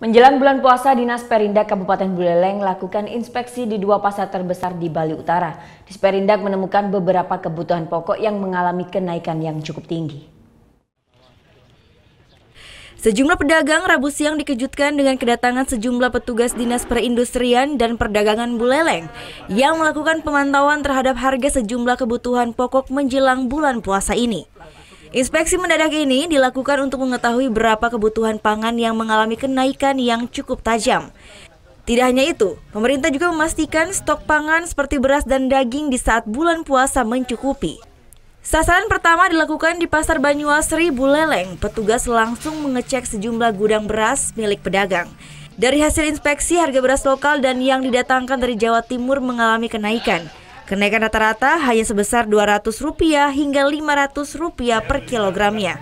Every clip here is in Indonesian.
Menjelang bulan puasa, Dinas Perindak Kabupaten Buleleng lakukan inspeksi di 2 pasar terbesar di Bali Utara. Disperindak menemukan beberapa kebutuhan pokok yang mengalami kenaikan yang cukup tinggi. Sejumlah pedagang Rabu siang dikejutkan dengan kedatangan sejumlah petugas Dinas Perindustrian dan Perdagangan Buleleng yang melakukan pemantauan terhadap harga sejumlah kebutuhan pokok menjelang bulan puasa ini. Inspeksi mendadak ini dilakukan untuk mengetahui berapa kebutuhan pangan yang mengalami kenaikan yang cukup tajam. Tidak hanya itu, pemerintah juga memastikan stok pangan seperti beras dan daging di saat bulan puasa mencukupi. Sasaran pertama dilakukan di Pasar Banyuasri, Buleleng. Petugas langsung mengecek sejumlah gudang beras milik pedagang. Dari hasil inspeksi, harga beras lokal dan yang didatangkan dari Jawa Timur mengalami kenaikan. Kenaikan rata-rata hanya sebesar Rp200 hingga Rp500 per kilogramnya.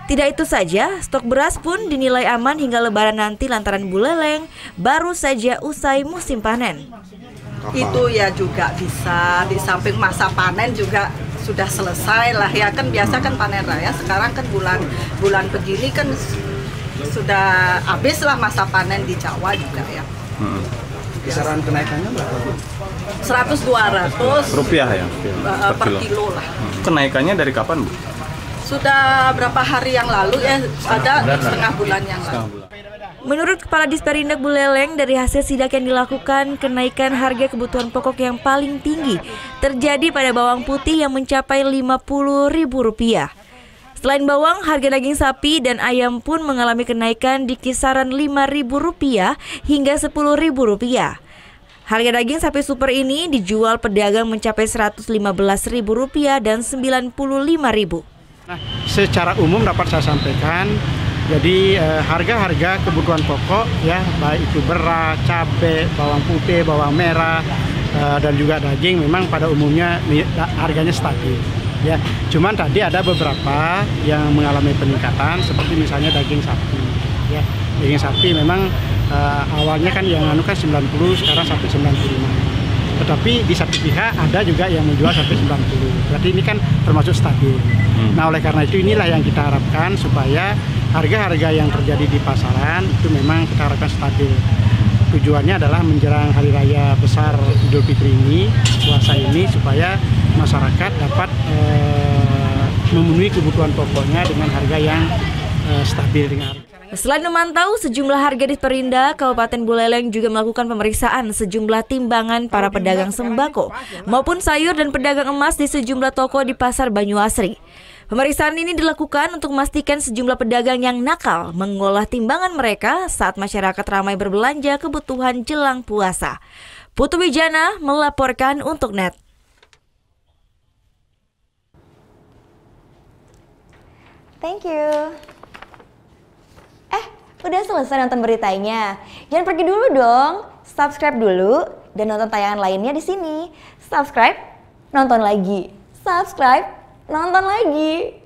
Tidak itu saja, stok beras pun dinilai aman hingga Lebaran nanti lantaran Buleleng baru saja usai musim panen. Itu ya juga bisa, di samping masa panen juga sudah selesai lah ya, kan biasa kan panen raya, sekarang kan bulan begini kan sudah habis lah masa panen di Jawa juga ya. Kisaran kenaikannya berapa? 100-200 rupiah ya? Per kilo lah. Kenaikannya dari kapan, Bu? Sudah berapa hari yang lalu ya, ada setengah bulan yang lalu. Menurut Kepala Disperindak Buleleng, dari hasil sidak yang dilakukan, kenaikan harga kebutuhan pokok yang paling tinggi terjadi pada bawang putih yang mencapai Rp50.000. Selain bawang, harga daging sapi dan ayam pun mengalami kenaikan di kisaran Rp5.000 hingga Rp10.000. Harga daging sapi super ini dijual pedagang mencapai Rp115.000 dan Rp95.000. Nah, secara umum dapat saya sampaikan, jadi harga-harga kebutuhan pokok ya, baik itu beras, cabai, bawang putih, bawang merah, dan juga daging memang pada umumnya harganya stabil. Ya, cuman tadi ada beberapa yang mengalami peningkatan seperti misalnya daging sapi. Ya, daging sapi memang awalnya kan yang kan 90, sekarang sampai 95. Tetapi di satu pihak ada juga yang menjual sampai 90. Berarti ini kan termasuk stabil. Nah, oleh karena itu inilah yang kita harapkan supaya harga-harga yang terjadi di pasaran itu memang kita harapkan stabil. Tujuannya adalah menjelang Hari Raya Besar Idul Fitri ini, puasa ini, supaya masyarakat dapat memenuhi kebutuhan pokoknya dengan harga yang stabil. Selain memantau sejumlah harga di Perindak, Kabupaten Buleleng juga melakukan pemeriksaan sejumlah timbangan para pedagang sembako maupun sayur dan pedagang emas di sejumlah toko di Pasar Banyuasri. Pemeriksaan ini dilakukan untuk memastikan sejumlah pedagang yang nakal mengolah timbangan mereka saat masyarakat ramai berbelanja kebutuhan jelang puasa. Putu Wijana melaporkan untuk NET. Thank you. Udah selesai nonton beritanya? Jangan pergi dulu dong. Subscribe dulu dan nonton tayangan lainnya di sini. Subscribe, nonton lagi. Subscribe, nonton lagi.